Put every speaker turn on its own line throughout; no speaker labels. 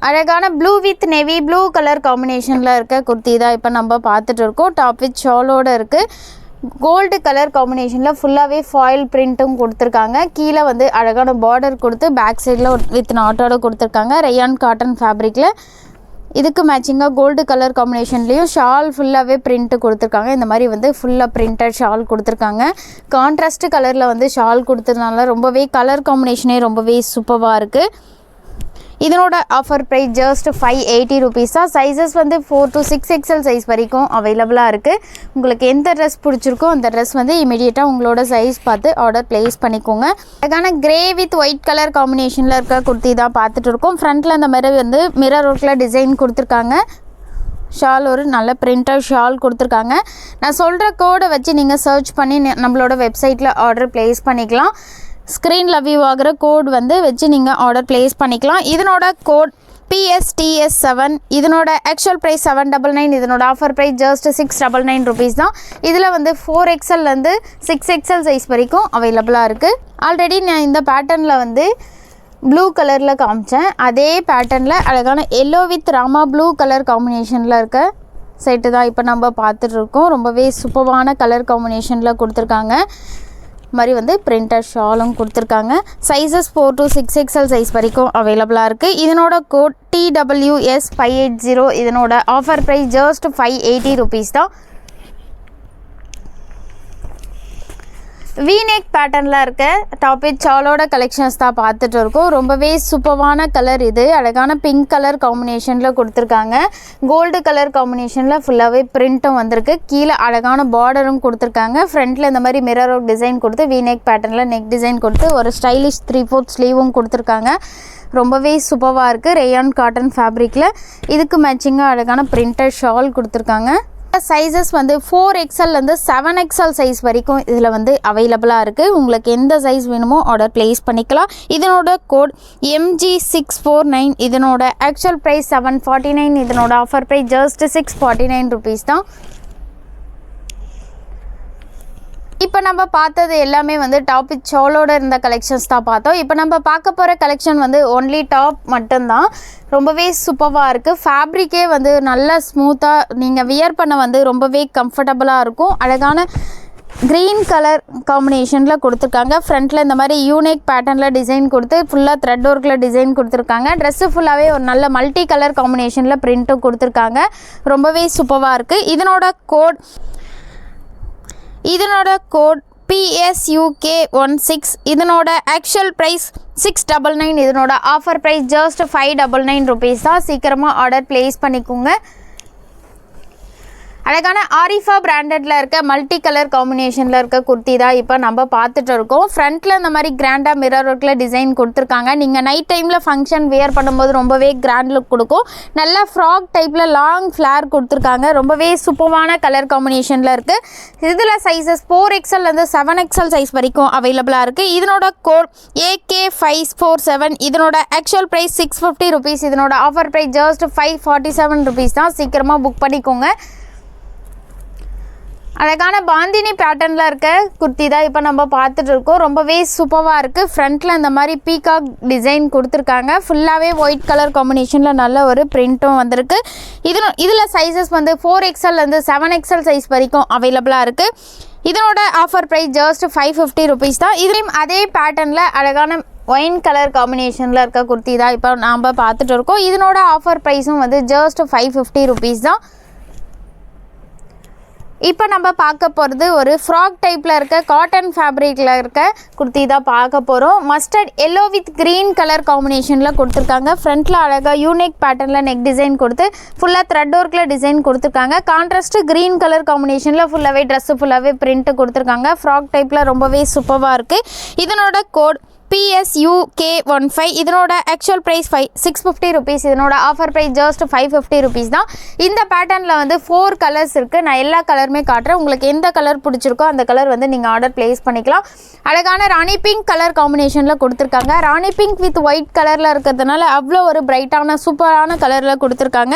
அழகான blue with navy blue colour காம்பினேஷனில் இருக்க குர்த்தி தான் இப்போ நம்ம பார்த்துட்டு இருக்கோம். டாப் வித் ஷாலோடு இருக்குது. கோல்டு கலர் காம்பினேஷனில் ஃபுல்லாகவே ஃபாயில் பிரிண்ட்டும் கொடுத்துருக்காங்க. கீழே வந்து அழகான பார்டர் கொடுத்து பேக் சைடில் வித் நாட்டோட கொடுத்துருக்காங்க. ரயான் காட்டன் ஃபேப்ரிக்கில் இதுக்கு மேட்சிங்காக கோல்டு கலர் காம்பினேஷன்லேயும் ஷால் ஃபுல்லாகவே பிரிண்ட்டு கொடுத்துருக்காங்க. இந்த மாதிரி வந்து ஃபுல்லாக பிரிண்டட் ஷால் கொடுத்துருக்காங்க. கான்ட்ராஸ்ட் கலரில் வந்து ஷால் கொடுத்ததுனால ரொம்பவே கலர் காம்பினேஷனே ரொம்பவே சூப்பராக இருக்குது. இதனோட ஆஃபர் ப்ரைஸ் ஜஸ்ட் 580 rupees தான். சைஸஸ் வந்து 4 to 6XL சைஸ் வரைக்கும் அவைலபிளாக இருக்குது. உங்களுக்கு எந்த ட்ரெஸ் பிடிச்சிருக்கோ அந்த ட்ரெஸ் வந்து இமீடியட்டாக உங்களோட சைஸ் பார்த்து ஆர்டர் ப்ளேஸ் பண்ணிக்கோங்க. அதுக்கான கிரே வித் ஒயிட் கலர் காம்பினேஷனில் இருக்க குர்த்தி தான் பார்த்துட்டு இருக்கோம். ஃப்ரண்ட்டில் அந்த மாதிரி வந்து மிரர் ஒர்க்கில் டிசைன் கொடுத்துருக்காங்க. ஷால் ஒரு நல்ல பிரிண்டர் ஷால் கொடுத்துருக்காங்க. நான் சொல்கிற கோடை வச்சு நீங்கள் சர்ச் பண்ணி நம்மளோட வெப்சைட்டில் ஆர்டர் ப்ளேஸ் பண்ணிக்கலாம். ஸ்க்ரீனில் வியூ ஆகிற கோட் வந்து வச்சு நீங்கள் ஆர்டர் ப்ளேஸ் பண்ணிக்கலாம். இதனோட கோட் PSTS7. இதனோட ஆக்சுவல் ப்ரைஸ் 799. இதனோட ஆஃபர் ப்ரைஸ் ஜஸ்ட் 699 rupees தான். இதில் வந்து 4XLலேருந்து 6XL சைஸ் வரைக்கும் அவைலபிளாக இருக்குது. ஆல்ரெடி நான் இந்த பேட்டர்னில் வந்து ப்ளூ கலரில் காமிச்சேன். அதே பேட்டர்னில் அழகான yellow with Rama blue colour காம்பினேஷனில் இருக்க செட்டு தான் இப்போ நம்ம பார்த்துட்ருக்கோம். ரொம்பவே சூப்பரான கலர் காம்பினேஷனில் கொடுத்துருக்காங்க. மாதிரி வந்து பிரிண்டர் ஷாலும் கொடுத்துருக்காங்க. சைஸஸ் 4 to 6XL சைஸ் வரைக்கும் அவைலபிளாக இருக்குது. இதனோட கோட் TWS580. இதனோட ஆஃபர் ப்ரைஸ் ஜஸ்ட் 580 rupees தான். வீநெக் பேட்டர்னில் இருக்க டாப் வித் ஷாலோட கலெக்ஷன்ஸ் தான் பார்த்துட்டு இருக்கோம். ரொம்பவே சூப்பரான கலர் இது. அழகான பிங்க் கலர் காம்பினேஷனில் கொடுத்துருக்காங்க. கோல்டு கலர் காம்பினேஷனில் ஃபுல்லாகவே பிரிண்ட்டும் வந்திருக்கு. கீழே அழகான பார்டரும் கொடுத்துருக்காங்க. ஃப்ரண்ட்டில் இந்த மாதிரி மிரர் ஒர்க் டிசைன் கொடுத்து வீநெக் பேட்டர்னில் நெக் டிசைன் கொடுத்து ஒரு ஸ்டைலிஷ் 3/4 ஸ்லீவும் கொடுத்துருக்காங்க. ரொம்பவே சூப்பராக இருக்குது. ரயான் காட்டன் ஃபேப்ரிக்கில் இதுக்கு மேட்சிங்காக அழகான பிரிண்டட் ஷால் கொடுத்துருக்காங்க. சைஸஸ் வந்து 4XLலேருந்து 7XL சைஸ் வரைக்கும் இதில் வந்து அவைலபிளாக இருக்குது. உங்களுக்கு எந்த சைஸ் வேணுமோ ஆர்டர் ப்ளேஸ் பண்ணிக்கலாம். இதனோட கோட் MG649. இதனோட ஆக்சுவல் ப்ரைஸ் 749. இதனோட ஆஃபர் ப்ரைஸ் ஜஸ்ட் 649 rupees தான். இப்போ நம்ம பார்த்தது எல்லாமே வந்து டாப் வித் ஷாலோட இருந்த கலெக்ஷன்ஸ் தான் பார்த்தோம். இப்போ நம்ம பார்க்க போகிற கலெக்ஷன் வந்து ஒன்லி டாப் மட்டும்தான். ரொம்பவே சூப்பராக இருக்குது. ஃபேப்ரிக்கே வந்து நல்லா ஸ்மூத்தாக நீங்கள் வியர் பண்ண வந்து ரொம்பவே கம்ஃபர்டபுளாக இருக்கும். அழகான க்ரீன் கலர் காம்பினேஷனில் கொடுத்துருக்காங்க. ஃப்ரண்ட்டில் இந்த மாதிரி யூனிக் பேட்டர்னில் டிசைன் கொடுத்து ஃபுல்லாக த்ரெட் ஒர்க்கில் டிசைன் கொடுத்துருக்காங்க. ட்ரெஸ்ஸு ஃபுல்லாகவே ஒரு நல்ல மல்டி கலர் காம்பினேஷனில் பிரிண்ட்டும் கொடுத்துருக்காங்க. ரொம்பவே சூப்பராக இருக்குது. இதனோட கோட் PSUK16. இதனோட ஆக்சுவல் ப்ரைஸ் 699. இதனோட ஆஃபர் ப்ரைஸ் ஜஸ்ட் 599 rupees தான். சீக்கிரமாக ஆர்டர் ப்ளேஸ் பண்ணிக்கோங்க. அழகான ஆரிஃபா பிராண்டடில் இருக்க மல்டி கலர் காம்பினேஷனில் இருக்க குர்த்தி தான் இப்போ நம்ம பார்த்துட்டு இருக்கோம். ஃப்ரண்ட்டில் இந்த மாதிரி கிராண்டாக மிரர் ஒர்க்கில் டிசைன் கொடுத்துருக்காங்க. நீங்கள் நைட் டைமில் ஃபங்க்ஷன் வியர் பண்ணும்போது ரொம்பவே கிராண்ட் லுக் கொடுக்கும். நல்லா ஃப்ராக் டைப்பில் லாங் ஃப்ளேர் கொடுத்துருக்காங்க. ரொம்பவே சூப்பரான கலர் காம்பினேஷனில் இருக்குது. இதில் சைஸஸ் 4XLலேருந்து 7XL சைஸ் வரைக்கும் அவைலபிளாக இருக்குது. இதனோட கோட் AK547. இதனோட ஆக்சுவல் ப்ரைஸ் 650 rupees. இதனோட ஆஃபர் ப்ரைஸ் ஜஸ்ட் 547 rupees தான். சீக்கிரமாக புக் பண்ணிக்கோங்க. அழகான பாந்தினி பேட்டர்னில் இருக்க குர்த்தி தான் இப்போ நம்ம பார்த்துட்டு இருக்கோம். ரொம்பவே சூப்பராக இருக்குது. ஃப்ரண்ட்டில் இந்த மாதிரி பீகாக் டிசைன் கொடுத்துருக்காங்க. ஃபுல்லாகவே ஒயிட் கலர் காம்பினேஷனில் நல்ல ஒரு பிரிண்ட்டும் வந்திருக்கு. இதில் சைஸஸ் வந்து 4XLலேருந்து 7XL சைஸ் வரைக்கும் அவைலபிளாக இருக்குது. இதனோட ஆஃபர் ப்ரைஸ் ஜஸ்ட் 550 rupees தான். இதுலேயும் அதே பேட்டர்னில் அழகான ஒயின் கலர் காம்பினேஷனில் இருக்க குர்த்தி தான் இப்போ நாம் பார்த்துட்டு இருக்கோம். இதனோட ஆஃபர் ப்ரைஸும் வந்து ஜஸ்ட் 550 rupees தான். இப்போ நம்ம பார்க்க போகிறது ஒரு ஃப்ராக் டைப்பில் இருக்க காட்டன் ஃபேப்ரிக்கில் இருக்க குர்த்தி தான் பார்க்க போகிறோம். Mustard yellow with green colour காம்பினேஷனில் கொடுத்துருக்காங்க. ஃப்ரண்ட்டில் அழகாக யூனிக் பேட்டர்னில் நெக் டிசைன் கொடுத்து ஃபுல்லாக த்ரெட் ஒர்க்கில் டிசைன் கொடுத்துருக்காங்க. கான்ட்ராஸ்ட்டு க்ரீன் கலர் காம்பினேஷனில் ஃபுல்லாகவே ட்ரெஸ்ஸு ஃபுல்லாகவே பிரிண்ட்டு கொடுத்துருக்காங்க. ஃப்ராக் டைப்பில் ரொம்பவே சூப்பராக இருக்குது. இதனோட கோட் PSUK15. இதனோட ஆக்சுவல் ப்ரைஸ் 650 rupees. இதனோட ஆஃபர் ப்ரைஸ் ஜஸ்ட் 550 rupees தான். இந்த பேட்டர்னில் வந்து 4 கலர்ஸ் இருக்குது. நான் எல்லா கலருமே காட்டுறேன். உங்களுக்கு எந்த கலர் பிடிச்சிருக்கோ அந்த கலர் வந்து நீங்கள் ஆர்டர் ப்ளேஸ் பண்ணிக்கலாம். அழகான ராணி பிங்க் கலர் காம்பினேஷனில் கொடுத்துருக்காங்க. ராணி பிங்க் வித் ஒயிட் கலரில் இருக்கிறதுனால அவ்வளோ ஒரு பிரைட்டான சூப்பரான கலரில் கொடுத்துருக்காங்க.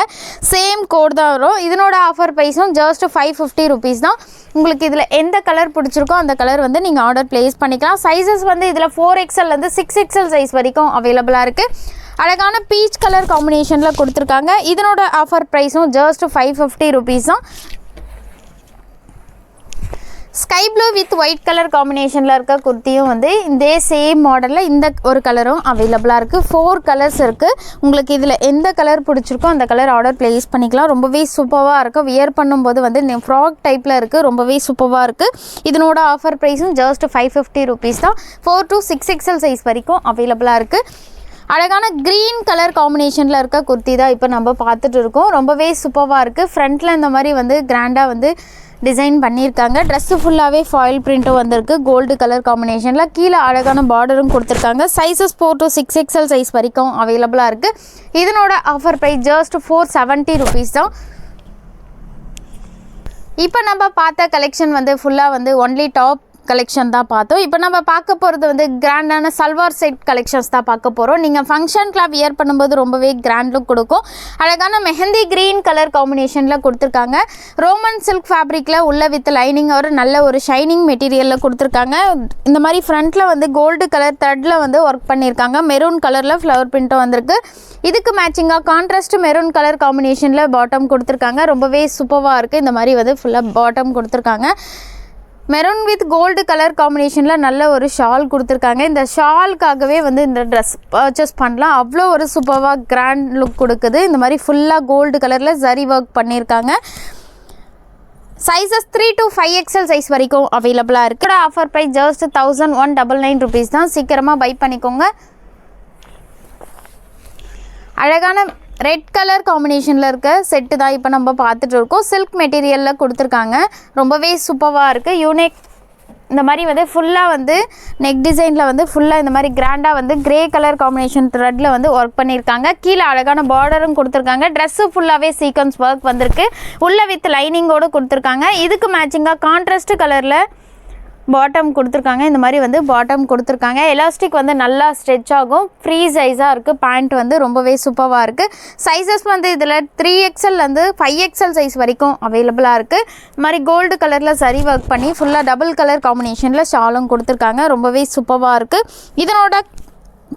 சேம் கோட் தான் வரும். இதனோட ஆஃபர் ப்ரைஸும் ஜஸ்ட் 550 rupees தான். உங்களுக்கு இதில் எந்த கலர் பிடிச்சிருக்கோ அந்த கலர் வந்து நீங்கள் ஆர்டர் ப்ளேஸ் பண்ணிக்கலாம். சைஸஸ் வந்து இதில் 4XLலேருந்து 6XL சைஸ் வரைக்கும் அவைலபிளாக இருக்குது. அழகான பீச் கலர் காம்பினேஷனில் கொடுத்துருக்காங்க. இதனோட ஆஃபர் ப்ரைஸும் ஜஸ்ட் 550 rupees தான். Sky blue with white colour காம்பினேஷனில் இருக்க குர்த்தியும் வந்து இதே சேம் மாடலில் இந்த ஒரு கலரும் அவைலபிளாக இருக்குது. 4 கலர்ஸ் இருக்குது. உங்களுக்கு இதில் எந்த கலர் பிடிச்சிருக்கோ அந்த கலர் ஆர்டர் ப்ளேஸ் பண்ணிக்கலாம். ரொம்பவே சூப்பராக இருக்குது. வியர் பண்ணும்போது வந்து ஃப்ராக் டைப்பில் இருக்குது. ரொம்பவே சூப்பராக இருக்குது. இதனோட ஆஃபர் ப்ரைஸும் ஜஸ்ட் 550 rupees தான். 4 to 6XL சைஸ் வரைக்கும் அவைலபிளாக இருக்குது. அழகான க்ரீன் கலர் காம்பினேஷனில் இருக்க குர்த்தி தான் இப்போ நம்ம பார்த்துட்டு இருக்கோம். ரொம்பவே சூப்பராக இருக்குது. ஃப்ரண்ட்டில் இந்த மாதிரி வந்து கிராண்டாக வந்து டிசைன் பண்ணியிருக்காங்க. ட்ரெஸ்ஸு ஃபுல்லாகவே ஃபாயில் பிரிண்ட்டும் வந்திருக்கு. கோல்டு கலர் காம்பினேஷனில் கீழே அழகான பார்டரும் கொடுத்துருக்காங்க. சைஸஸ் 4 to 6XL சைஸ் வரைக்கும் அவைலபிளாக இருக்குது. இதனோட ஆஃபர் ப்ரைஸ் ஜஸ்ட் 470 rupees தான். இப்போ நம்ம பார்த்த கலெக்ஷன் வந்து ஃபுல்லாக வந்து ஒன்லி டாப் கலெக்ஷன் தான் பார்த்தோம். இப்போ நம்ம பார்க்க போகிறது வந்து கிராண்டான சல்வார் செட் கலெக்ஷன்ஸ் தான் பார்க்க போகிறோம். நீங்கள் ஃபங்க்ஷனுக்குலாம் வியர் பண்ணும்போது ரொம்பவே கிராண்ட் லுக் கொடுக்கும். அழகான மெஹந்தி க்ரீன் கலர் காம்பினேஷனில் கொடுத்துருக்காங்க. ரோமன் சில்க் ஃபேப்ரிக்கில் உள்ள வித் லைனிங் ஒரு நல்ல ஒரு ஷைனிங் மெட்டீரியலில் கொடுத்துருக்காங்க. இந்த மாதிரி ஃப்ரண்ட்டில் வந்து கோல்டு கலர் த்ரெட்டில் வந்து ஒர்க் பண்ணியிருக்காங்க. மெரூன் கலரில் ஃப்ளவர் பிரிண்ட்டும் வந்திருக்கு. இதுக்கு மேட்சிங்காக கான்ட்ராஸ்ட் மெரூன் கலர் காம்பினேஷனில் பாட்டம் கொடுத்துருக்காங்க. ரொம்பவே சூப்பராக இருக்குது. இந்த மாதிரி வந்து ஃபுல்லாக பாட்டம் கொடுத்துருக்காங்க. மெரூன் வித் கோல்டு கலர் காம்பினேஷனில் நல்ல ஒரு ஷால் கொடுத்துருக்காங்க. இந்த ஷாலுக்காகவே வந்து இந்த ட்ரெஸ் பர்ச்சேஸ் பண்ணலாம். அவ்வளோ ஒரு சூப்பராக கிராண்ட் லுக் கொடுக்குது. இந்த மாதிரி ஃபுல்லாக கோல்டு கலரில் ஜரி ஒர்க் பண்ணியிருக்காங்க. சைஸஸ் 3 to 5XL சைஸ் வரைக்கும் அவைலபிளாக இருக்குது. ஆஃபர் ப்ரைஸ் ஜஸ்ட் 1199 rupees தான். சீக்கிரமாக பை பண்ணிக்கோங்க. அழகான ரெட் கலர் காம்பினேஷனில் இருக்க செட்டு தான் இப்போ நம்ம பார்த்துட்டு இருக்கோம். சில்க் மெட்டீரியலில் கொடுத்துருக்காங்க. ரொம்பவே சூப்பராக இருக்குது. யூனிக் இந்த மாதிரி வந்து ஃபுல்லாக வந்து நெக் டிசைனில் வந்து ஃபுல்லாக இந்த மாதிரி கிராண்டாக வந்து கிரே கலர் காம்பினேஷன் த்ரெட்டில் வந்து ஒர்க் பண்ணியிருக்காங்க. கீழே அழகான பார்டரும் கொடுத்துருக்காங்க. ட்ரெஸ்ஸு ஃபுல்லாகவே சீக்வன்ஸ் ஒர்க் வந்திருக்கு. உள்ள வித் லைனிங்கோடு கொடுத்துருக்காங்க. இதுக்கு மேட்சிங்காக கான்ட்ராஸ்ட் கலரில் பாட்டம் கொடுத்துருக்காங்க. இந்த மாதிரி வந்து பாட்டம் கொடுத்துருக்காங்க. எலாஸ்டிக் வந்து நல்லா ஸ்ட்ரெச் ஆகும். ஃப்ரீ சைஸாக இருக்குது. பேண்ட் வந்து ரொம்பவே சூப்பராக இருக்குது. சைஸஸ் வந்து இதில் 3XL 5XL சைஸ் வரைக்கும் அவைலபிளாக இருக்குது. இந்த மாதிரி கோல்டு கலரில் சரி ஒர்க் பண்ணி ஃபுல்லாக டபுள் கலர் காம்பினேஷனில் ஷாலும் கொடுத்துருக்காங்க. ரொம்பவே சூப்பராக இருக்குது. இதனோட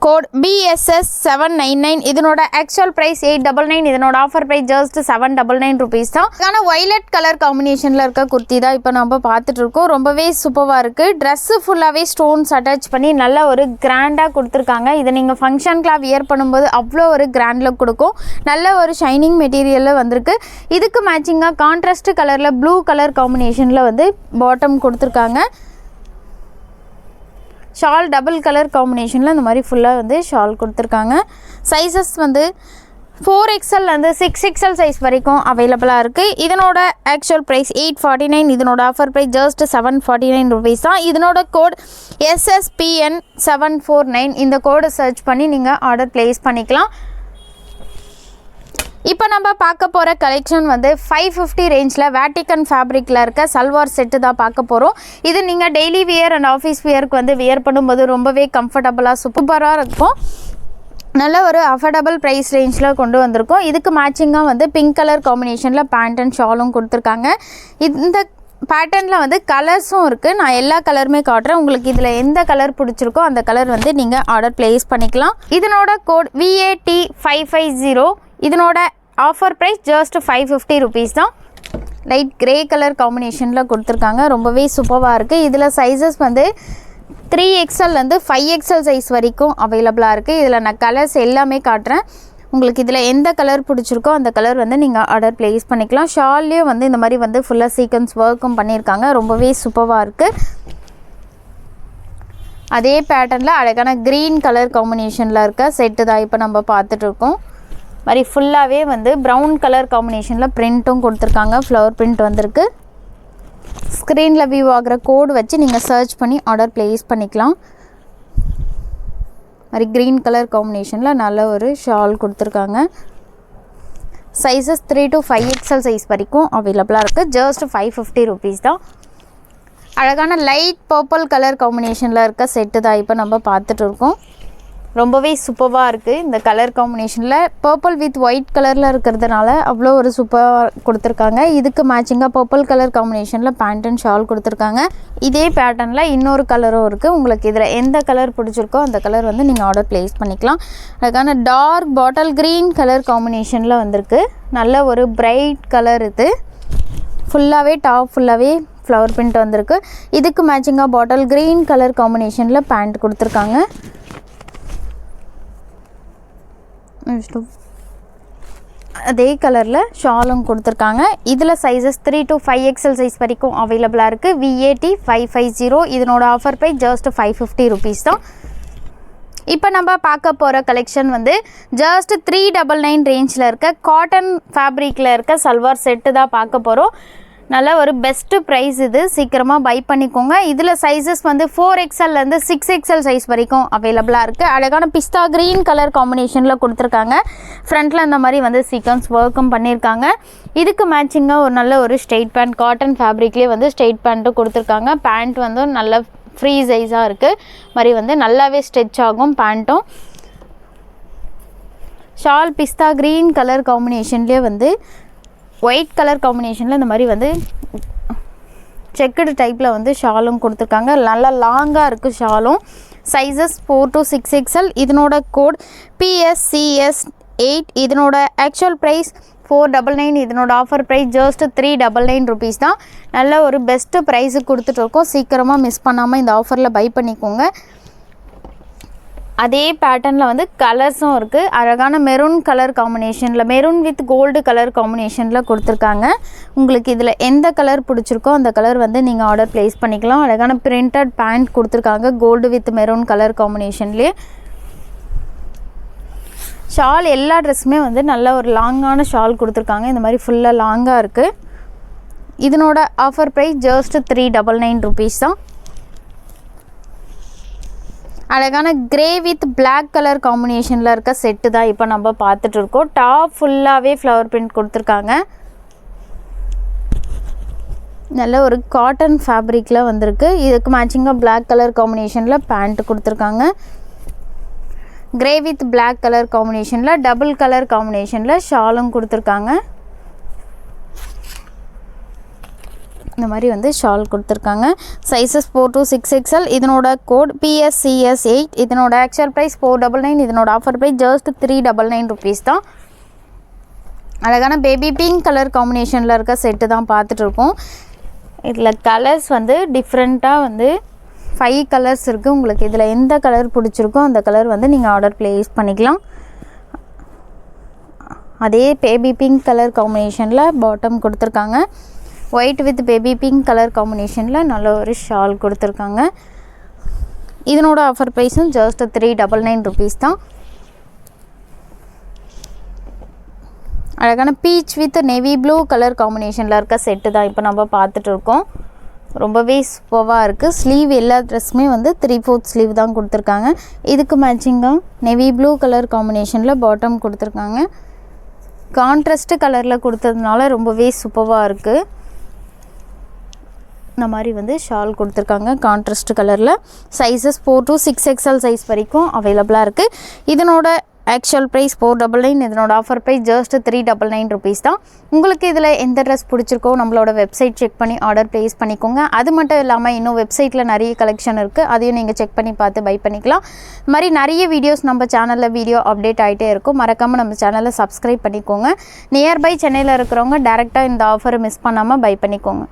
கோட் BSS 799. இதனோட ஆக்சுவல் ப்ரைஸ் 899. இதனோட ஆஃபர் ப்ரைஸ் ஜஸ்ட் 799 rupees தான். ஆனால் வயலட் கலர் காம்பினேஷனில் இருக்க குர்த்தி தான் இப்போ நம்ம பார்த்துட்டு இருக்கோம். ரொம்பவே சூப்பராக இருக்குது. ட்ரெஸ்ஸு ஃபுல்லாகவே ஸ்டோன்ஸ் அட்டாச் பண்ணி நல்ல ஒரு கிராண்டாக கொடுத்துருக்காங்க. இதை நீங்கள் ஃபங்க்ஷனுக்குலாம் வியர் பண்ணும்போது அவ்வளோ ஒரு கிராண்ட் லுக் கொடுக்கும். நல்ல ஒரு ஷைனிங் மெட்டீரியலில் வந்திருக்கு. இதுக்கு மேட்சிங்காக கான்ட்ராஸ்ட் கலரில் ப்ளூ கலர் காம்பினேஷனில் வந்து பாட்டம் கொடுத்துருக்காங்க. ஷால் டபுள் கலர் காம்பினேஷனில் இந்த மாதிரி ஃபுல்லாக வந்து ஷால் கொடுத்துருக்காங்க. சைஸஸ் வந்து 4XL 6XL சைஸ் வரைக்கும் அவைலபிளாக இருக்குது. இதனோட ஆக்சுவல் ப்ரைஸ் 849. இதனோட ஆஃபர் ப்ரைஸ் ஜஸ்ட் 749 rupees தான். இதனோட கோட் SSPN 749. இந்த கோடை சர்ச் பண்ணி நீங்கள் ஆர்டர் ப்ளேஸ் பண்ணிக்கலாம். இப்போ நம்ம பார்க்க போகிற கலெக்ஷன் வந்து 550 ரேஞ்சில் வேட்டிக்கன் ஃபேப்ரிக்கில் இருக்க சல்வார் செட்டு தான் பார்க்க போகிறோம். இது நீங்கள் டெய்லி வியர் அண்ட் ஆஃபீஸ் வியருக்கு வந்து வியர் பண்ணும்போது ரொம்பவே கம்ஃபர்டபுளாக சூப்பராக இருக்கும். நல்ல ஒரு அஃபோர்டபுள் ப்ரைஸ் ரேஞ்சில் கொண்டு வந்திருக்கோம். இதுக்கு மேட்சிங்காக வந்து பிங்க் கலர் காம்பினேஷனில் பேண்ட் அண்ட் ஷாலும் கொடுத்துருக்காங்க. இந்த பேட்டர்னில் வந்து கலர்ஸும் இருக்குது. நான் எல்லா கலருமே காட்டுறேன். உங்களுக்கு இதில் எந்த கலர் பிடிச்சிருக்கோ அந்த கலர் வந்து நீங்கள் ஆர்டர் ப்ளேஸ் பண்ணிக்கலாம். இதனோட கோட் VAT550. இதனோட ஆஃபர் ப்ரைஸ் ஜஸ்ட் 550 rupees தான். லைட் கிரே கலர் காம்பினேஷனில் கொடுத்துருக்காங்க. ரொம்பவே சூப்பராக இருக்குது. இதில் சைஸஸ் வந்து 3XL 5XL சைஸ் வரைக்கும் அவைலபிளாக இருக்குது. இதில் நான் கலர்ஸ் எல்லாமே காட்டுறேன். உங்களுக்கு இதில் எந்த கலர் பிடிச்சிருக்கோ அந்த கலர் வந்து நீங்கள் ஆர்டர் ப்ளேஸ் பண்ணிக்கலாம். ஷால்லேயும் வந்து இந்த மாதிரி வந்து ஃபுல்லாக சீக்வன்ஸ் ஒர்க்கும் பண்ணியிருக்காங்க. ரொம்பவே சூப்பராக இருக்குது. அதே பேட்டர்னில் அழகான க்ரீன் கலர் காம்பினேஷனில் இருக்க செட்டு தான் இப்போ நம்ம பார்த்துட்டு இருக்கோம். மாதிரி ஃபுல்லாகவே வந்து ப்ரௌன் கலர் காம்பினேஷனில் பிரிண்ட்டும் கொடுத்துருக்காங்க. ஃப்ளவர் பிரிண்ட் வந்திருக்கு. ஸ்க்ரீனில் வியூ ஆகிற கோடு வச்சு நீங்கள் சர்ச் பண்ணி ஆர்டர் ப்ளேஸ் பண்ணிக்கலாம். மாதிரி க்ரீன் கலர் காம்பினேஷனில் நல்ல ஒரு ஷால் கொடுத்துருக்காங்க. சைஸஸ் 3 to 5XL சைஸ் வரைக்கும் அவைலபிளாக இருக்குது. ஜஸ்ட் 550 rupees தான். அழகான லைட் பர்பிள் கலர் காம்பினேஷனில் இருக்க செட்டு தான் இப்போ நம்ம பார்த்துட்டு இருக்கோம். ரொம்பவே சூப்பராக இருக்குது இந்த கலர் காம்பினேஷனில். பர்பிள் வித் ஒயிட் கலரில் இருக்கிறதுனால அவ்வளோ ஒரு சூப்பராக கொடுத்துருக்காங்க. இதுக்கு மேட்சிங்காக பர்பிள் கலர் காம்பினேஷனில் பேண்ட் அண்ட் ஷால் கொடுத்துருக்காங்க. இதே பேட்டர்னில் இன்னொரு கலரும் இருக்குது. உங்களுக்கு இதில் எந்த கலர் பிடிச்சிருக்கோ அந்த கலர் வந்து நீங்கள் ஆர்டர் ப்ளேஸ் பண்ணிக்கலாம். அதுக்கான டார்க் பாட்டில் க்ரீன் கலர் காம்பினேஷனில் வந்திருக்கு. நல்ல ஒரு பிரைட் கலர் இது. ஃபுல்லாகவே டாப் ஃபுல்லாகவே ஃப்ளவர் பிரிண்ட் வந்திருக்கு. இதுக்கு மேட்சிங்காக பாட்டில் க்ரீன் கலர் காம்பினேஷனில் பேண்ட் கொடுத்துருக்காங்க. அதே கலரில் ஷாலும் கொடுத்துருக்காங்க. இதில் சைஸஸ் 3 to 5XL சைஸ் வரைக்கும் அவைலபிளாக இருக்குது. VAT 550. இதனோட ஆஃபர் ப்ரைஸ் ஜஸ்ட் 550 rupees தான். இப்போ நம்ம பார்க்க போகிற கலெக்ஷன் வந்து ஜஸ்ட் 399 ரேஞ்சில் இருக்க காட்டன் ஃபேப்ரிக்கில் இருக்க சல்வார் செட்டு தான் பார்க்க போகிறோம். நல்ல ஒரு பெஸ்ட்டு ப்ரைஸ் இது. சீக்கிரமாக பை பண்ணிக்கோங்க. இதில் சைஸஸ் வந்து 4XLலேருந்து 6XL சைஸ் வரைக்கும் அவைலபிளாக இருக்குது. அழகான பிஸ்தா க்ரீன் கலர் காம்பினேஷனில் கொடுத்துருக்காங்க. ஃப்ரண்ட்டில் இந்த மாதிரி வந்து சீக்வன்ஸ் ஒர்க்கும் பண்ணியிருக்காங்க. இதுக்கு மேட்சிங்காக ஒரு நல்ல ஒரு ஸ்ட்ரெயிட் பேண்ட் காட்டன் ஃபேப்ரிக்லேயே வந்து ஸ்ட்ரெயிட் பேண்ட்டும் கொடுத்துருக்காங்க. பேண்ட் வந்து நல்ல ஃப்ரீ சைஸாக இருக்குது. மாதிரி வந்து நல்லாவே ஸ்ட்ரெச் ஆகும் பேண்ட்டும். ஷால் பிஸ்தா க்ரீன் கலர் காம்பினேஷன்லேயே வந்து ஒயிட் கலர் காம்பினேஷனில் இந்த மாதிரி வந்து செக்குடு டைப்பில் வந்து ஷாலும் கொடுத்துருக்காங்க. நல்லா லாங்காக இருக்குது ஷாலும். Sizes 4 to 6XL. இதனோட கோட் PSCS8. இதனோட ஆக்சுவல் ப்ரைஸ் 499. இதனோட ஆஃபர் ப்ரைஸ் ஜஸ்ட் 399 rupees தான். நல்ல ஒரு பெஸ்ட்டு ப்ரைஸு கொடுத்துட்ருக்கோம். சீக்கிரமாக மிஸ் பண்ணாமல் இந்த ஆஃபரில் பை பண்ணிக்கோங்க. அதே பேட்டர்னில் வந்து கலர்ஸும் இருக்குது. அழகான மெரூன் கலர் காம்பினேஷனில் மெரூன் வித் கோல்டு கலர் காம்பினேஷனில் கொடுத்துருக்காங்க. உங்களுக்கு இதில் எந்த கலர் பிடிச்சிருக்கோ அந்த கலர் வந்து நீங்கள் ஆர்டர் ப்ளேஸ் பண்ணிக்கலாம். அழகான பிரிண்டட் பேண்ட் கொடுத்துருக்காங்க கோல்டு வித் மெரூன் கலர் காம்பினேஷன்லேயே. ஷால் எல்லா ட்ரெஸ்ஸுமே வந்து நல்ல ஒரு லாங்கான ஷால் கொடுத்துருக்காங்க. இந்த மாதிரி ஃபுல்லாக லாங்காக இருக்குது. இதனோட ஆஃபர் ப்ரைஸ் ஜஸ்ட் 399 rupees தான். அழகான கிரே வித் பிளாக் கலர் காம்பினேஷனில் இருக்க செட்டு தான் இப்போ நம்ம பார்த்துட்ருக்கோம். டாப் ஃபுல்லாகவே ஃப்ளவர் பிரிண்ட் கொடுத்துருக்காங்க. நல்ல ஒரு காட்டன் ஃபேப்ரிக்கில் வந்திருக்கு. இதுக்கு மேட்சிங்காக பிளாக் கலர் காம்பினேஷனில் பேண்ட் கொடுத்துருக்காங்க. கிரே வித் பிளாக் கலர் காம்பினேஷனில் டபுள் கலர் காம்பினேஷனில் ஷாலும் கொடுத்துருக்காங்க. இந்த மாதிரி வந்து ஷால் கொடுத்துருக்காங்க. Sizes 4 to 6XL. இதனோட கோட் PSCS8. இதனோட ஆக்சுவல் ப்ரைஸ் 499. இதனோட ஆஃபர் ப்ரைஸ் ஜஸ்ட் 399 rupees தான். அழகான பேபி பிங்க் கலர் காம்பினேஷனில் இருக்க செட்டு தான் பார்த்துட்ருக்கோம். இதில் கலர்ஸ் வந்து டிஃப்ரெண்ட்டாக வந்து 5 கலர்ஸ் இருக்குது. உங்களுக்கு இதில் எந்த கலர் பிடிச்சிருக்கோ அந்த கலர் வந்து நீங்கள் ஆர்டர் ப்ளேஸ் பண்ணிக்கலாம். அதே பேபி பிங்க் கலர் காம்பினேஷனில் பாட்டம் கொடுத்துருக்காங்க. White with baby pink colour காம்பினேஷனில் நல்ல ஒரு ஷால் கொடுத்துருக்காங்க. இதனோட ஆஃபர் ப்ரைஸும் ஜஸ்ட் 399 rupees தான். அழகான beach with navy blue colour காம்பினேஷனில் இருக்க செட்டு தான் இப்போ நம்ம பார்த்துட்ருக்கோம். ரொம்பவே சூப்பராக இருக்குது. ஸ்லீவ் எல்லா ட்ரெஸ்ஸுமே வந்து 3/4 ஸ்லீவ் தான் கொடுத்துருக்காங்க. இதுக்கு மேட்சிங்காக நேவி ப்ளூ கலர் காம்பினேஷனில் பாட்டம் கொடுத்துருக்காங்க. கான்ட்ராஸ்ட்டு கலரில் கொடுத்ததுனால ரொம்பவே சூப்பராக இருக்குது. இந்த மாதிரி வந்து ஷால் கொடுத்துருக்காங்க கான்ட்ராஸ்ட் கலரில். சைஸஸ் 4 to 6XL சைஸ் வரைக்கும் அவைலபிளாக இருக்குது. இதனோட ஆக்சுவல் ப்ரைஸ் 499. இதனோட ஆஃபர் ப்ரைஸ் ஜஸ்ட் 399 rupees தான். உங்களுக்கு இதில் எந்த ட்ரெஸ் பிடிச்சிருக்கோ நம்மளோட வெப்சைட் செக் பண்ணி ஆர்டர் ப்ளேஸ் பண்ணிக்கோங்க. அது மட்டும் இல்லாமல் இன்னும் வெப்சைட்டில் நிறைய கலெக்ஷன் இருக்குது. அதையும் நீங்கள் செக் பண்ணி பார்த்து பை பண்ணிக்கலாம். இது மாதிரி நிறைய வீடியோஸ் நம்ம சேனலில் வீடியோ அப்டேட் ஆகிட்டே இருக்கும். மறக்காமல் நம்ம சேனலை சப்ஸ்கிரைப் பண்ணிக்கோங்க. நியர்பை சென்னையில் இருக்கிறவங்க டேரெக்டாக இந்த ஆஃபரை மிஸ் பண்ணாமல் பை பண்ணிக்கோங்க.